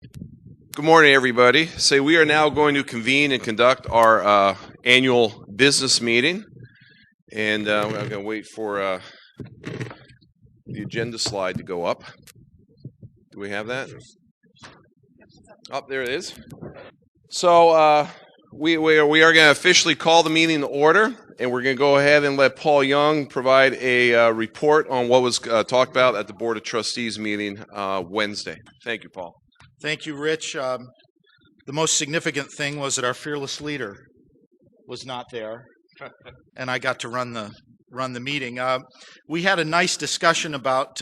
Good morning, everybody. We are now going to convene and conduct our annual business meeting. And I'm going to wait for the agenda slide to go up. Do we have that? Oh, there it is. So we are going to officially call the meeting to order, and we're going to go ahead and let Paul Young provide a report on what was talked about at the Board of Trustees meeting Wednesday. Thank you, Paul. Thank you, Rich. The most significant thing was that our fearless leader was not there, and I got to run the meeting. We had a nice discussion about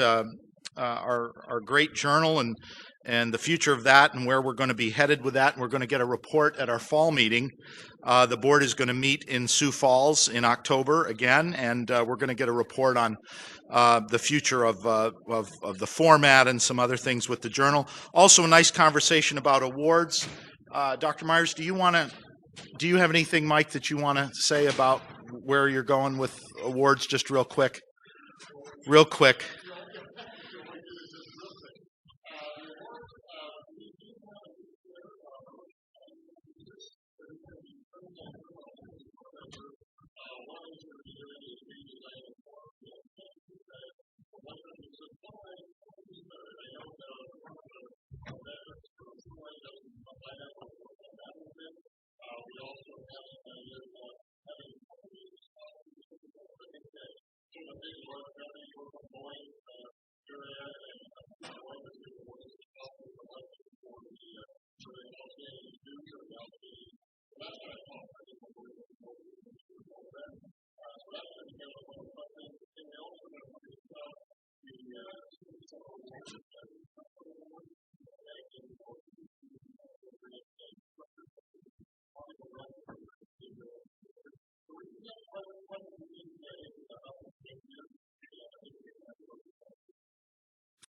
our great journal and the future of that and where we're going to be headed with that. And we're going to get a report at our fall meeting. The board is going to meet in Sioux Falls in October again, and we're going to get a report on the future of the format and some other things with the journal. Also, a nice conversation about awards. Dr. Myers, do you have anything, Mike, that you want to say about where you're going with awards? Just real quick. Real quick.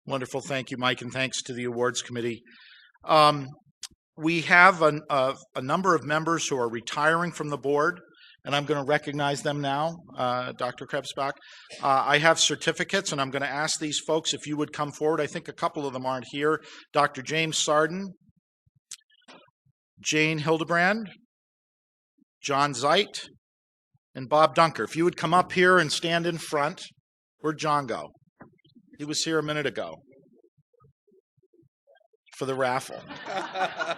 Wonderful. Thank you, Mike, and thanks to the awards committee. We have a number of members who are retiring from the board, and I'm going to recognize them now. Dr. Krebsbach, I have certificates, and I'm going to ask these folks if you would come forward. I think a couple of them aren't here. Dr. James Sarden, Jane Hildebrand, John Zeit, and Bob Dunker. If you would come up here and stand in front. Where'd John go? He was here a minute ago for the raffle.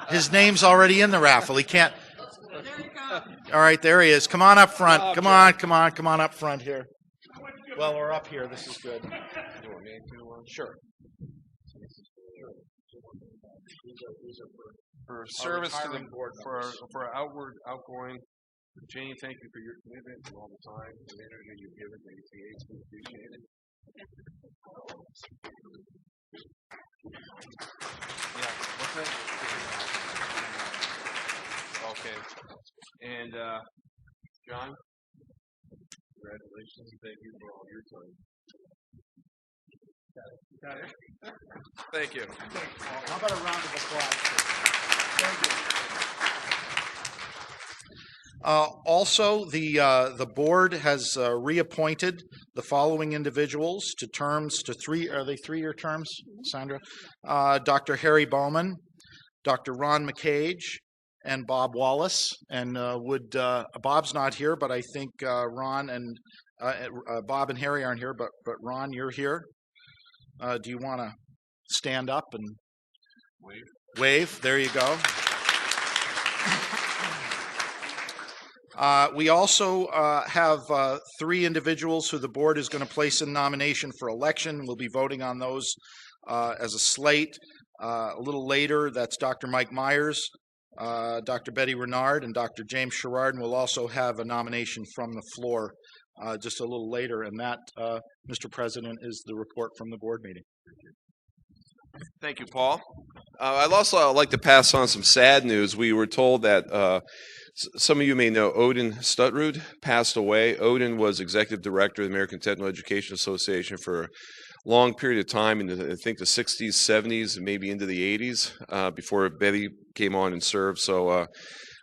His name's already in the raffle. He can't. All right, there he is. Come on up front. Come on up front here. Well, we're up here. This is good. Sure. For service to the board, for outgoing, Jane, thank you for your commitment all the time, the energy you've given to ATH. We appreciate it. Yeah, what's that? Okay. And John, congratulations and thank you for all your time. Got it. Thank you. How about a round of applause? Thank you. Also, the board has reappointed the following individuals to terms to are they 3-year terms, Sandra? Dr. Harry Bowman, Dr. Ron McCage, and Bob Wallace. And Bob's not here, but I think Ron and Bob and Harry aren't here, but Ron, you're here. Do you want to stand up and wave? There you go. We also have 3 individuals who the board is going to place in nomination for election. We'll be voting on those as a slate. A little later, that's Dr. Mike Myers, Dr. Betty Renard, and Dr. James Sherrard. And we'll also have a nomination from the floor just a little later. And that, Mr. President, is the report from the board meeting. Thank you, Paul. I'd also like to pass on some sad news. We were told that some of you may know Odin Stutrud passed away. Odin was executive director of the American Technical Education Association for a long period of time, in I think the 60s, 70s, and maybe into the 80s, before Betty came on and served. So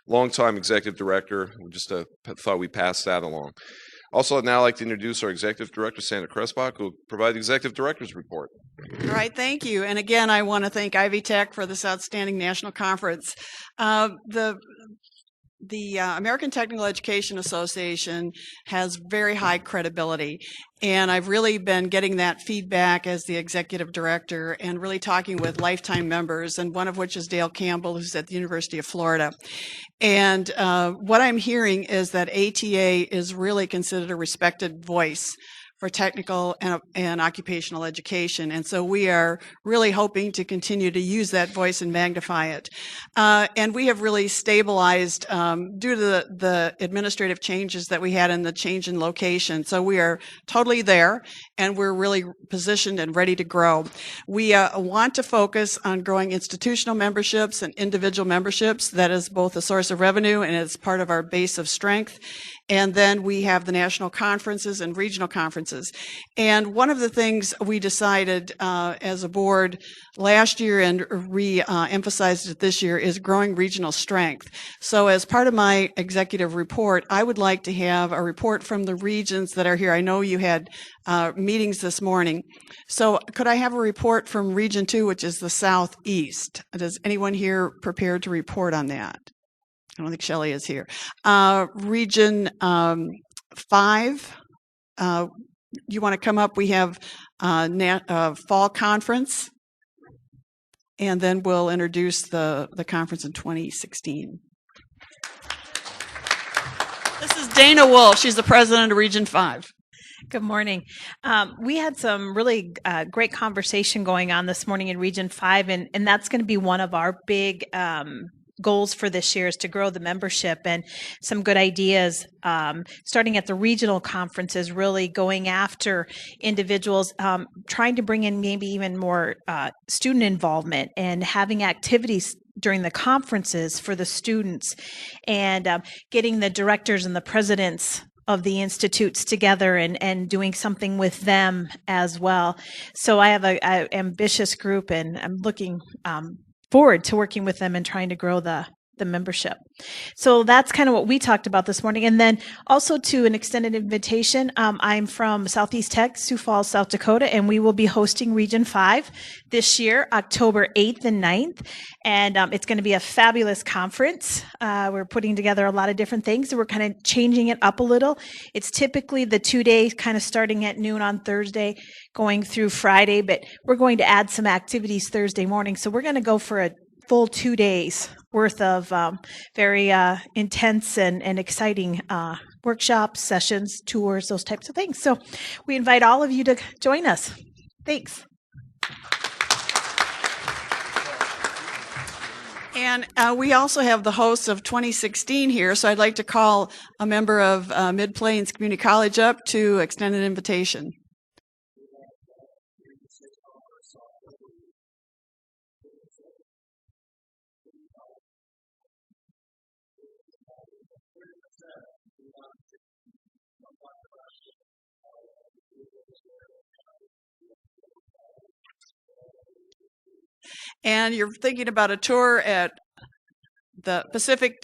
long-time executive director. We just thought we'd pass that along. Also, I'd now like to introduce our Executive Director, Sandra Krespach, who will provide the Executive Director's report. All right, thank you. And again, I want to thank Ivy Tech for this outstanding national conference. The American Technical Education Association has very high credibility, and I've really been getting that feedback as the executive director and really talking with lifetime members, and one of which is Dale Campbell, who's at the University of Florida. And what I'm hearing is that ATA is really considered a respected voice for technical and occupational education. And so we are really hoping to continue to use that voice and magnify it. And we have really stabilized due to the administrative changes that we had in the change in location. So we are totally there, and we're really positioned and ready to grow. We want to focus on growing institutional memberships and individual memberships. That is both a source of revenue and it's part of our base of strength. And then we have the national conferences and regional conferences. And one of the things we decided as a board last year and re-emphasized it this year is growing regional strength. So as part of my executive report, I would like to have a report from the regions that are here. I know you had meetings this morning. So could I have a report from Region 2, which is the Southeast? Is anyone here prepared to report on that? I don't think Shelley is here. Region 5, you want to come up? We have fall conference, and then we'll introduce the conference in 2016. This is Dana Wolf. She's the president of Region 5. Good morning. We had some really great conversation going on this morning in Region 5, and that's going to be one of our big goals for this year is to grow the membership, and some good ideas starting at the regional conferences, really going after individuals, trying to bring in maybe even more student involvement and having activities during the conferences for the students, and getting the directors and the presidents of the institutes together and doing something with them as well. So I have an ambitious group, and I'm looking forward to working with them and trying to grow the membership. So that's kind of what we talked about this morning. And then also to an extended invitation, I'm from Southeast Tech, Sioux Falls, South Dakota, and we will be hosting Region 5 this year, October 8th and 9th. And it's going to be a fabulous conference. We're putting together a lot of different things, and we're kind of changing it up a little. It's typically the 2 days, kind of starting at noon on Thursday, going through Friday, but we're going to add some activities Thursday morning. So we're going to go for a full 2 days worth of very intense and exciting workshops, sessions, tours, those types of things. So we invite all of you to join us. Thanks. And we also have the hosts of 2016 here, so I'd like to call a member of Mid-Plains Community College up to extend an invitation. And you're thinking about a tour at the Pacific.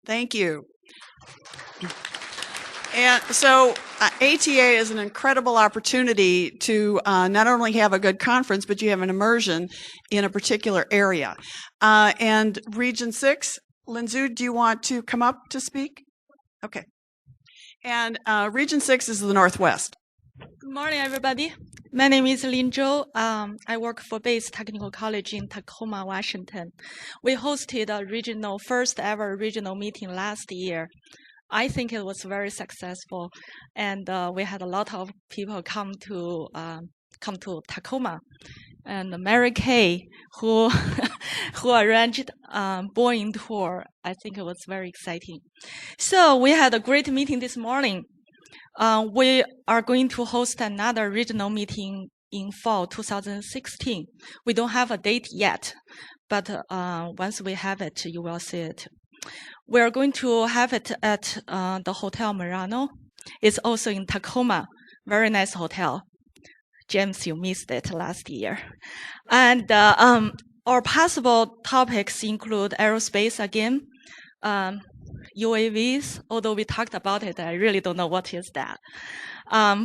Thank you. And so ATA is an incredible opportunity to not only have a good conference, but you have an immersion in a particular area. And Region 6, Linzu, do you want to come up to speak? Okay. And Region 6 is the Northwest. Good morning, everybody. My name is Lin Zhou. I work for Bates Technical College in Tacoma, Washington. We hosted a first ever regional meeting last year. I think it was very successful, and we had a lot of people come to Tacoma. And Mary Kay, who arranged Boeing tour, I think it was very exciting. So we had a great meeting this morning. We are going to host another regional meeting in fall 2016. We don't have a date yet, but once we have it, you will see it. We are going to have it at the Hotel Murano. It's also in Tacoma. Very nice hotel. James, you missed it last year. And our possible topics include aerospace again, UAVs, although we talked about it, I really don't know what is that.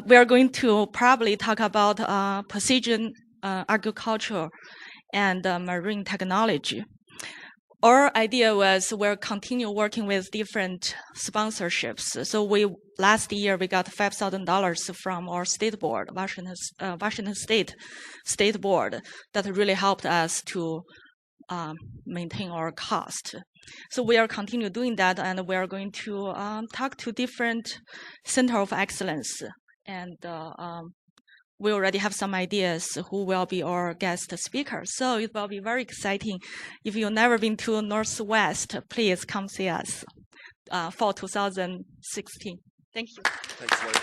We are going to probably talk about precision agriculture and marine technology. Our idea was we'll continue working with different sponsorships. So last year we got $5,000 from our state board, Washington State Board, that really helped us to maintain our cost. So we are continue doing that, and we are going to talk to different center of excellence, and we already have some ideas who will be our guest speakers. So it will be very exciting. If you've never been to Northwest, please come see us for 2016. Thank you. Thanks, Larry.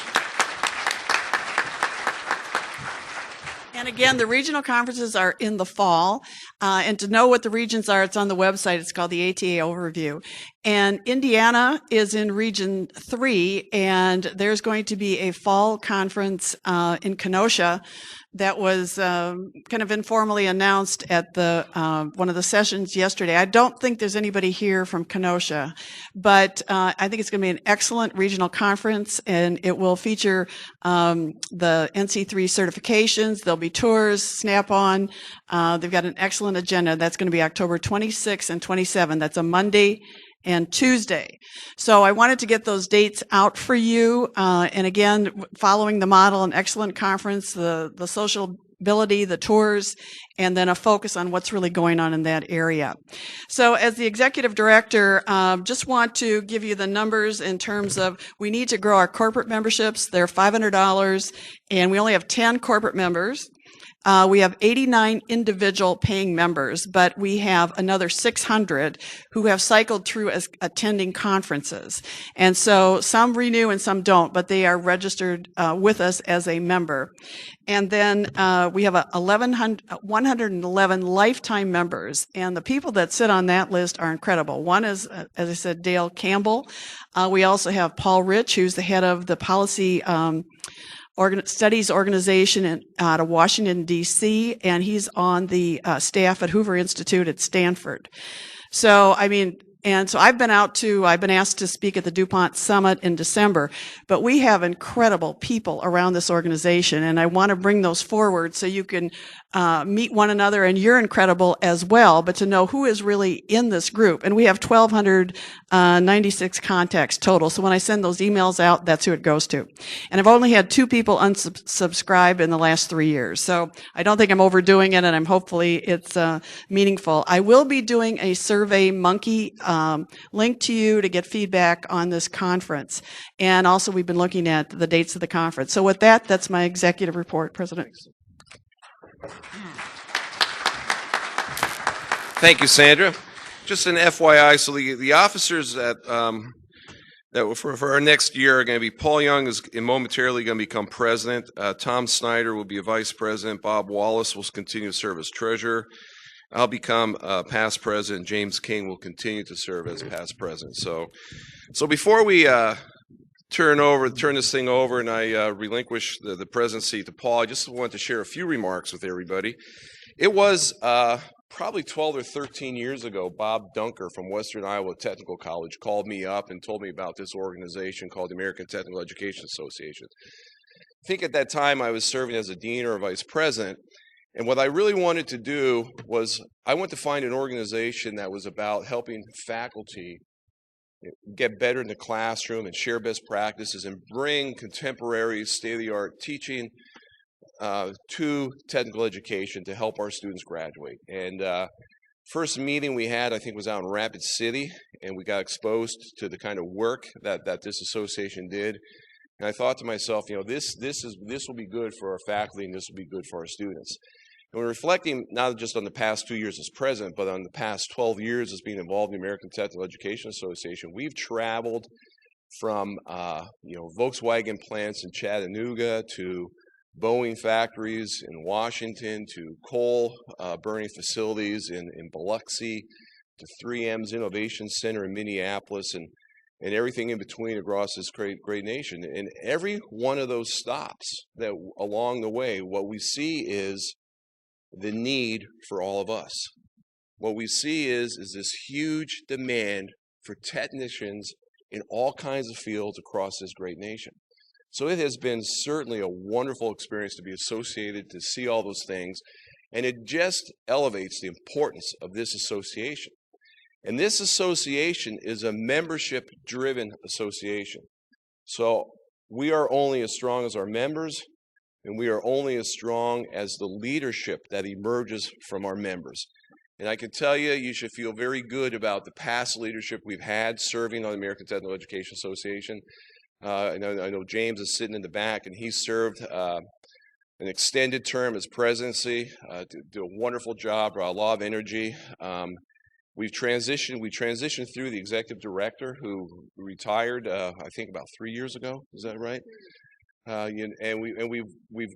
And again, the regional conferences are in the fall. And to know what the regions are, it's on the website. It's called the ATA Overview. And Indiana is in Region 3, and there's going to be a fall conference in Kenosha that was kind of informally announced at the one of the sessions yesterday. I don't think there's anybody here from Kenosha, but I think it's going to be an excellent regional conference, and it will feature the NC3 certifications. There'll be tours, Snap-on. They've got an excellent agenda. That's going to be October 26th and 27th. That's a Monday and Tuesday. So I wanted to get those dates out for you. And again, following the model, an excellent conference, the sociability, the tours, and then a focus on what's really going on in that area. So as the executive director, just want to give you the numbers in terms of we need to grow our corporate memberships. They're $500, and we only have 10 corporate members. We have 89 individual paying members, but we have another 600 who have cycled through as attending conferences. And so some renew and some don't, but they are registered with us as a member. And then we have 111 lifetime members, and the people that sit on that list are incredible. One is, as I said, Dale Campbell. We also have Paul Rich, who's the head of the policy studies organization out of Washington, D.C., and he's on the staff at Hoover Institute at Stanford. So, I mean, and so I've been asked to speak at the DuPont Summit in December, but we have incredible people around this organization, and I want to bring those forward so you can meet one another, and you're incredible as well, but to know who is really in this group. And we have 1,296 contacts total. So when I send those emails out, that's who it goes to. And I've only had 2 people unsubscribe in the last 3 years. So I don't think I'm overdoing it, and I'm hopefully it's meaningful. I will be doing a Survey Monkey link to you to get feedback on this conference. And also we've been looking at the dates of the conference. So with that, that's my executive report, President. Thank you, Sandra. Just an FYI, so the officers that for our next year are going to be Paul Young is momentarily going to become president. Tom Snyder will be a vice president. Bob Wallace will continue to serve as treasurer. I'll become past president. James King will continue to serve as past president. So before we turn this thing over and I relinquish the presidency to Paul, I just want to share a few remarks with everybody. It was probably 12 or 13 years ago, Bob Dunker from Western Iowa Technical College called me up and told me about this organization called the American Technical Education Association. I think at that time I was serving as a dean or a vice president, and what I really wanted to do was I wanted to find an organization that was about helping faculty get better in the classroom and share best practices and bring contemporary state-of-the-art teaching to technical education to help our students graduate. And first meeting we had, I think, was out in Rapid City, and we got exposed to the kind of work that this association did. And I thought to myself, this will be good for our faculty, and this will be good for our students. And we're reflecting not just on the past 2 years as president, but on the past 12 years as being involved in the American Technical Education Association. We've traveled from Volkswagen plants in Chattanooga to Boeing factories in Washington to coal burning facilities in Biloxi to 3M's Innovation Center in Minneapolis. And and everything in between across this great nation. And every one of those stops that along the way, what we see is the need for all of us. What we see is this huge demand for technicians in all kinds of fields across this great nation. So it has been certainly a wonderful experience to be associated, to see all those things, and it just elevates the importance of this association. And this association is a membership-driven association. So we are only as strong as our members, and we are only as strong as the leadership that emerges from our members. And I can tell you, you should feel very good about the past leadership we've had serving on the American Technical Education Association. I know James is sitting in the back, and he served an extended term as presidency, did a wonderful job, brought a lot of energy. We transitioned through the executive director who retired, I think about 3 years ago. Is that right? And we've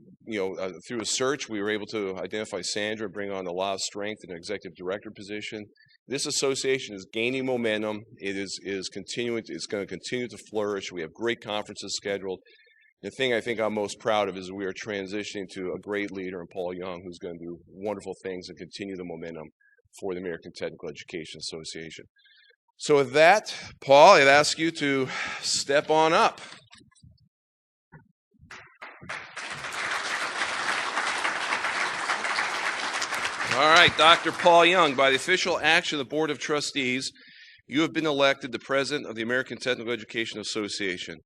through a search, we were able to identify Sandra, bring on a lot of strength in an executive director position. This association is gaining momentum. It is continuing. It's going to continue to flourish. We have great conferences scheduled. The thing I think I'm most proud of is we are transitioning to a great leader in Paul Young, who's going to do wonderful things and continue the momentum for the American Technical Education Association. So with that, Paul, I'd ask you to step on up. All right, Dr. Paul Young, by the official action of the Board of Trustees, you have been elected the President of the American Technical Education Association.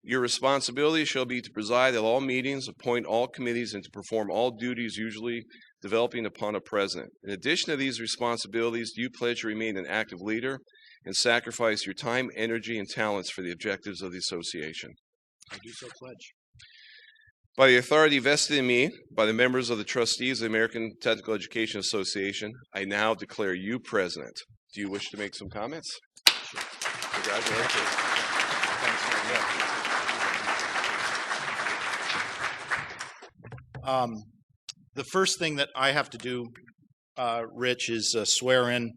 Your responsibility shall be to preside at all meetings, appoint all committees, and to perform all duties usually developing upon a president. In addition to these responsibilities, do you pledge to remain an active leader and sacrifice your time, energy, and talents for the objectives of the association? I do so pledge. By the authority vested in me by the members of the trustees of the American Technical Education Association, I now declare you president. Do you wish to make some comments? Sure. Congratulations. Thanks very much. The first thing that I have to do, Rich, is swear in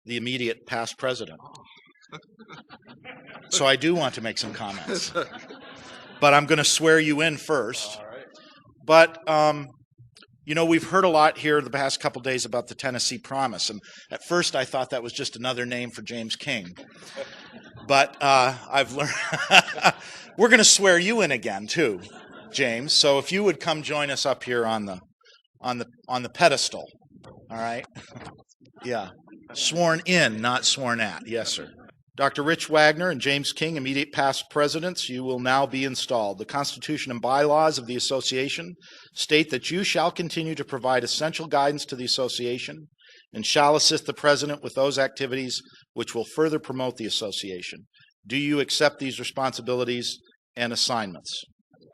the immediate past president. So I do want to make some comments. But I'm going to swear you in first. All right. But, we've heard a lot here the past couple days about the Tennessee Promise. And at first I thought that was just another name for James King. But I've learned we're going to swear you in again, too, James. So if you would come join us up here on the pedestal. All right? Yeah. Sworn in, not sworn at. Yes, sir. Dr. Rich Wagner and James King, immediate past presidents, you will now be installed. The Constitution and bylaws of the association state that you shall continue to provide essential guidance to the association and shall assist the president with those activities which will further promote the association. Do you accept these responsibilities and assignments?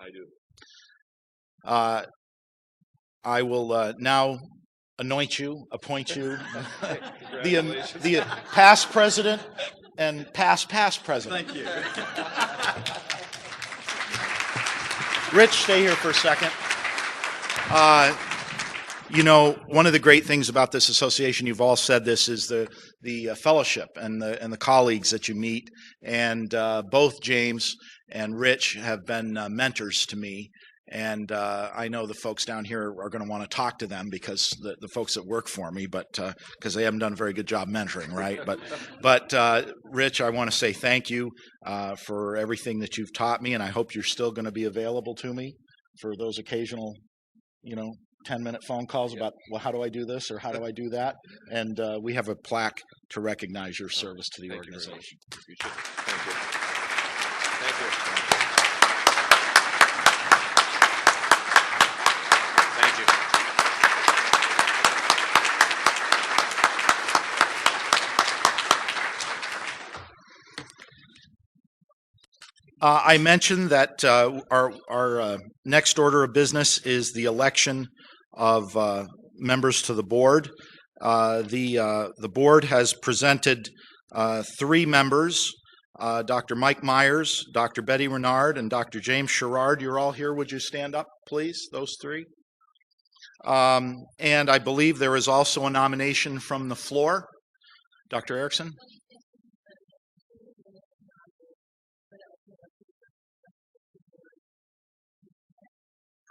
I do. I will now appoint you the past president and past president. Thank you. Rich, stay here for a second. One of the great things about this association, you've all said this, is the fellowship and the colleagues that you meet. And both James and Rich have been mentors to me. And I know the folks down here are going to want to talk to them because the folks that work for me, but because they haven't done a very good job mentoring, right? But Rich, I want to say thank you for everything that you've taught me, and I hope you're still going to be available to me for those occasional, 10-minute phone calls about, well, how do I do this or how do I do that? And we have a plaque to recognize your service to the organization. Appreciate it. Thank you. Thank you. Thank you. I mentioned that our next order of business is the election of members to the board. The board has presented 3 members, Dr. Mike Myers, Dr. Betty Renard, and Dr. James Sherrard. You're all here. Would you stand up, please, those 3? And I believe there is also a nomination from the floor. Dr. Erickson?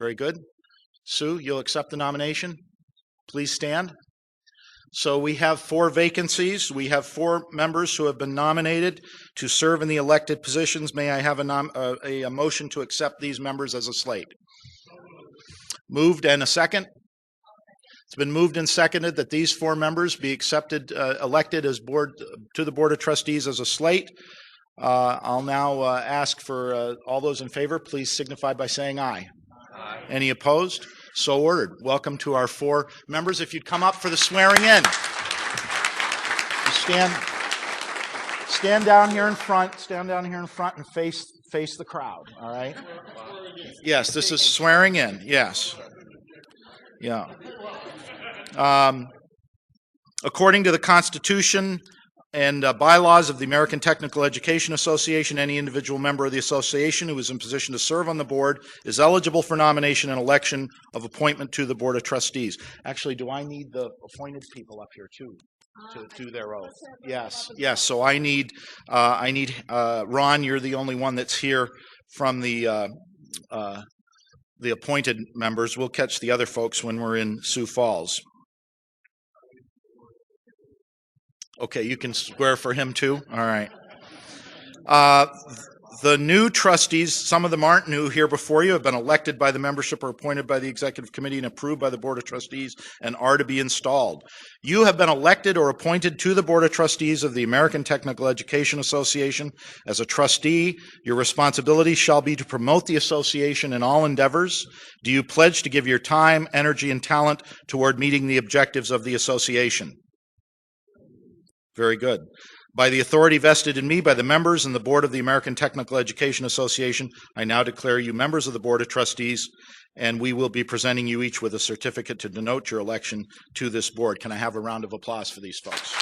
Very good. Sue, you'll accept the nomination? Please stand. So we have 4 vacancies. We have 4 members who have been nominated to serve in the elected positions. May I have a motion to accept these members as a slate? Moved, and a second? It's been moved and seconded that these 4 members be elected as to the Board of Trustees as a slate. I'll now ask for all those in favor, please signify by saying aye. Aye. Any opposed? So ordered. Welcome to our 4 members. If you'd come up for the swearing in. Stand down here in front. Stand down here in front and face the crowd. All right. Yes, this is swearing in. Yes. Yeah. According to the Constitution and bylaws of the American Technical Education Association, any individual member of the association who is in position to serve on the board is eligible for nomination and election of appointment to the Board of Trustees. Actually, do I need the appointed people up here too to do their oath? Yes. So I need Ron. You're the only one that's here from the appointed members. We'll catch the other folks when we're in Sioux Falls. Okay, you can swear for him too? All right. The new trustees, some of them aren't new here before you, have been elected by the membership or appointed by the executive committee and approved by the Board of Trustees and are to be installed. You have been elected or appointed to the Board of Trustees of the American Technical Education Association. As a trustee, your responsibility shall be to promote the association in all endeavors. Do you pledge to give your time, energy, and talent toward meeting the objectives of the association? Very good. By the authority vested in me by the members and the Board of the American Technical Education Association, I now declare you members of the Board of Trustees, and we will be presenting you each with a certificate to denote your election to this board. Can I have a round of applause for these folks?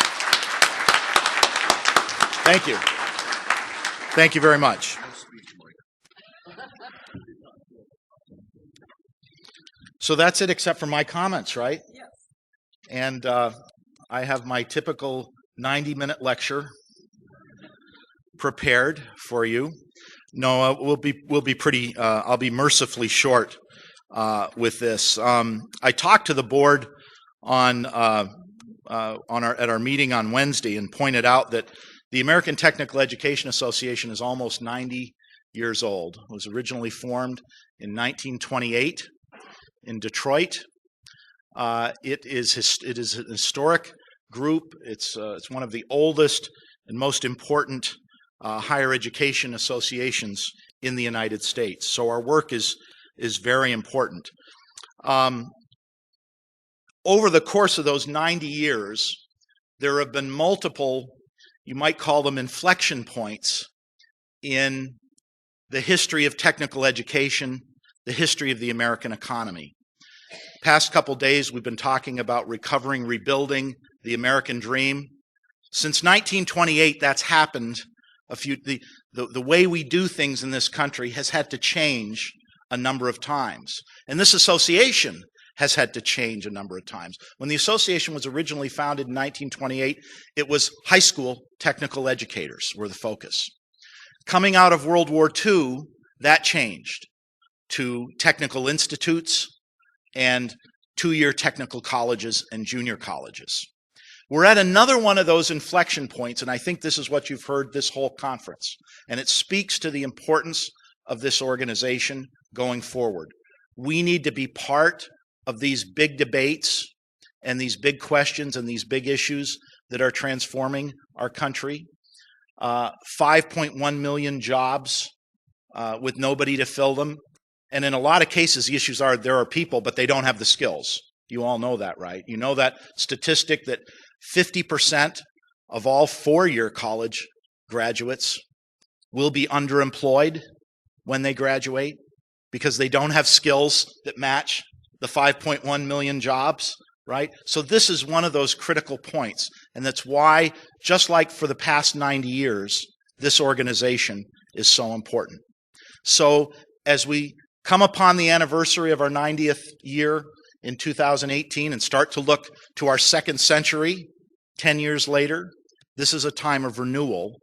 Thank you. Thank you very much. So that's it except for my comments, right? Yes. And I have my typical 90-minute lecture prepared for you. No, we'll be pretty. I'll be mercifully short with this. I talked to the board at our meeting on Wednesday and pointed out that the American Technical Education Association is almost 90 years old. It was originally formed in 1928 in Detroit. It is an historic group. It's one of the oldest and most important higher education associations in the United States. So our work is very important. Over the course of those 90 years, there have been multiple, you might call them inflection points, in the history of technical education, the history of the American economy. Past couple days, we've been talking about recovering, rebuilding the American dream. Since 1928, that's happened. The way we do things in this country has had to change a number of times. And this association has had to change a number of times. When the association was originally founded in 1928, it was high school technical educators were the focus. Coming out of World War II, that changed to technical institutes and 2-year technical colleges and junior colleges. We're at another one of those inflection points, and I think this is what you've heard this whole conference. And it speaks to the importance of this organization going forward. We need to be part of these big debates and these big questions and these big issues that are transforming our country. 5.1 million jobs with nobody to fill them. And in a lot of cases, the issues are there are people, but they don't have the skills. You all know that, right? You know that statistic that 50% of all 4-year college graduates will be underemployed when they graduate because they don't have skills that match the 5.1 million jobs, right? So this is one of those critical points. And that's why, just like for the past 90 years, this organization is so important. So as we come upon the anniversary of our 90th year in 2018 and start to look to our second century 10 years later, this is a time of renewal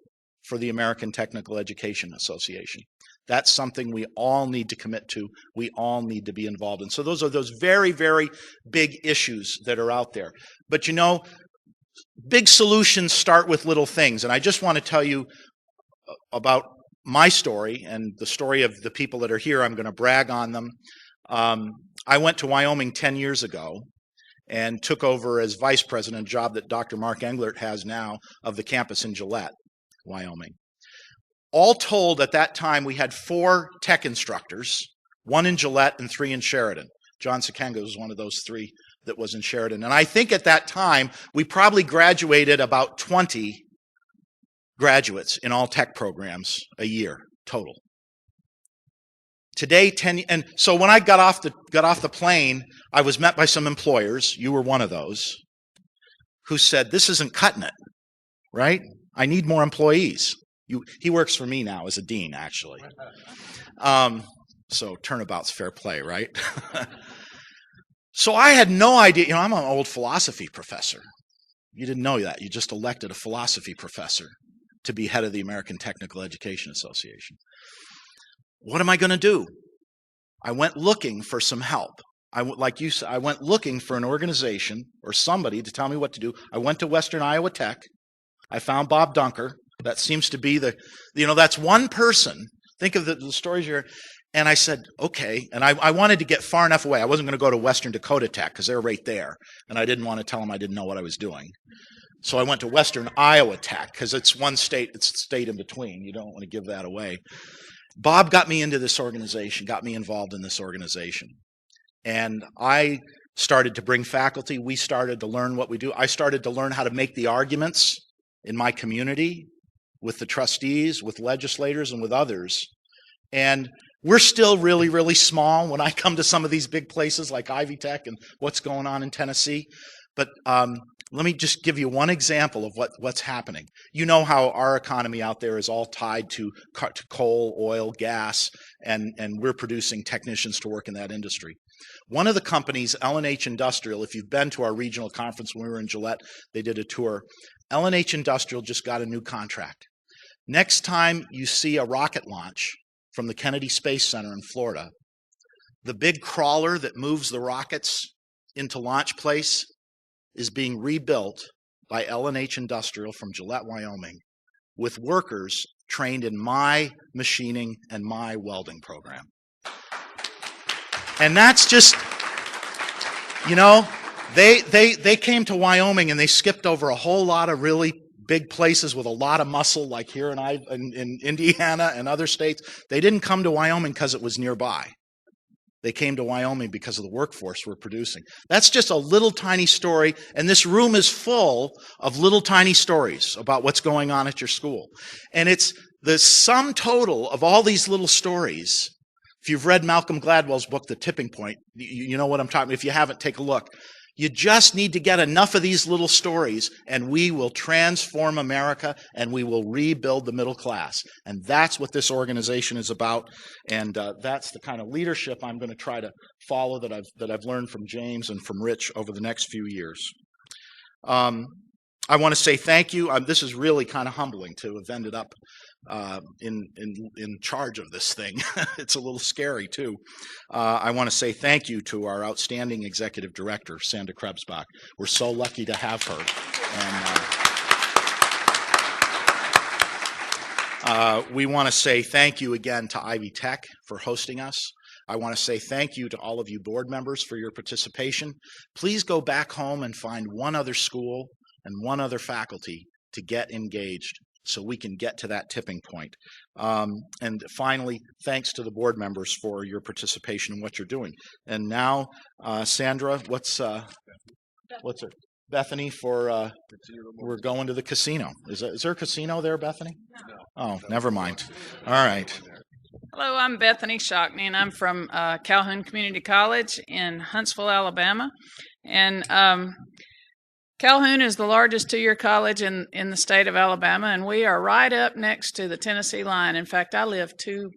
for the American Technical Education Association. That's something we all need to commit to. We all need to be involved in. So those are those very, very big issues that are out there. But you know, big solutions start with little things. And I just want to tell you about my story and the story of the people that are here. I'm going to brag on them. I went to Wyoming 10 years ago and took over as vice president, a job that Dr. Mark Englert has now, of the campus in Gillette, Wyoming. All told, at that time, we had 4 tech instructors, 1 in Gillette and 3 in Sheridan. John Sekenga was one of those 3 that was in Sheridan. And I think at that time, we probably graduated about 20 graduates in all tech programs a year total. Today, and so when I got off the plane, I was met by some employers, you were one of those, who said, "This isn't cutting it, right? I need more employees." He works for me now as a dean, actually. So turnabout's fair play, right? So I had no idea. You know, I'm an old philosophy professor. You didn't know that. You just elected a philosophy professor to be head of the American Technical Education Association. What am I going to do? I went looking for some help. Like you said, I went looking for an organization or somebody to tell me what to do. I went to Western Iowa Tech. I found Bob Dunker. That seems to be that's one person. Think of the stories here. And I said, okay. And I wanted to get far enough away. I wasn't going to go to Western Dakota Tech because they're right there. And I didn't want to tell them I didn't know what I was doing. So I went to Western Iowa Tech because it's one state, it's a state in between. You don't want to give that away. Bob got me into this organization, got me involved in this organization. And I started to bring faculty. We started to learn what we do. I started to learn how to make the arguments in my community with the trustees, with legislators, and with others. And we're still really, really small when I come to some of these big places like Ivy Tech and what's going on in Tennessee. But let me just give you one example of what's happening. You know how our economy out there is all tied to coal, oil, gas, and we're producing technicians to work in that industry. One of the companies, L&H Industrial, if you've been to our regional conference when we were in Gillette, they did a tour. L&H Industrial just got a new contract. Next time you see a rocket launch from the Kennedy Space Center in Florida, the big crawler that moves the rockets into launch place is being rebuilt by L&H Industrial from Gillette, Wyoming, with workers trained in my machining and my welding program. And that's just, you know, they came to Wyoming and they skipped over a whole lot of really big places with a lot of muscle, like here in Indiana and other states. They didn't come to Wyoming because it was nearby. They came to Wyoming because of the workforce we're producing. That's just a little tiny story, and this room is full of little tiny stories about what's going on at your school. And it's the sum total of all these little stories. If you've read Malcolm Gladwell's book, The Tipping Point, you know what I'm talking about. If you haven't, take a look. You just need to get enough of these little stories, and we will transform America, and we will rebuild the middle class. And that's what this organization is about, and that's the kind of leadership I'm going to try to follow that I've learned from James and from Rich over the next few years. I want to say thank you. This is really kind of humbling to have ended up in charge of this thing. It's a little scary too. I want to say thank you to our outstanding executive director, Sandra Krebsbach. We're so lucky to have her. And we want to say thank you again to Ivy Tech for hosting us. I want to say thank you to all of you board members for your participation. Please go back home and find one other school and one other faculty to get engaged so we can get to that tipping point. And finally, thanks to the board members for your participation in what you're doing. And now, Sandra, what's her? Bethany for, we're going to the casino. Is there a casino there, Bethany? No. Oh, never mind. All right. Hello, I'm Bethany Shockney, and I'm from Calhoun Community College in Huntsville, Alabama. And Calhoun is the largest two-year college in the state of Alabama, and we are right up next to the Tennessee line. In fact, I live 2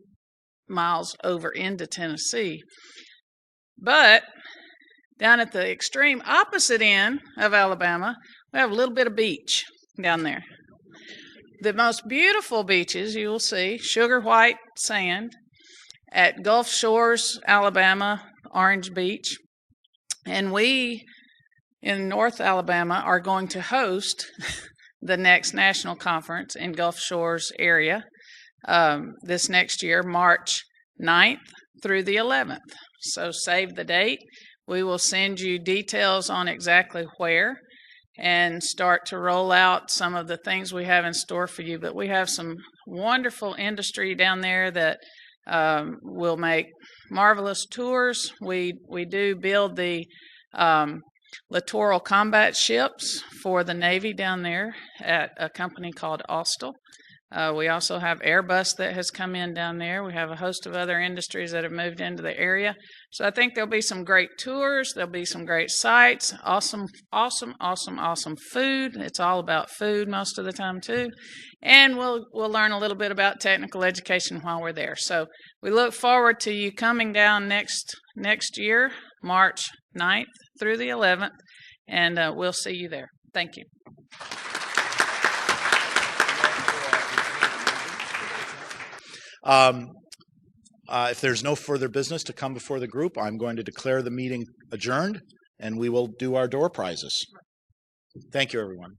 miles over into Tennessee. But down at the extreme opposite end of Alabama, we have a little bit of beach down there. the most beautiful beaches you will see, sugar white sand at Gulf Shores, Alabama, Orange Beach. And we in North Alabama are going to host the next national conference in Gulf Shores area this next year, March 9th through the 11th. So save the date. We will send you details on exactly where and start to roll out some of the things we have in store for you. But we have some wonderful industry down there that will make marvelous tours. We do build the littoral combat ships for the Navy down there at a company called Austal. We also have Airbus that has come in down there. We have a host of other industries that have moved into the area. So I think there'll be some great tours. There'll be some great sites. Awesome food. It's all about food most of the time too. And we'll learn a little bit about technical education while we're there. So we look forward to you coming down next year, March 9th through the 11th, and we'll see you there. Thank you. If there's no further business to come before the group, I'm going to declare the meeting adjourned, and we will do our door prizes. Thank you, everyone.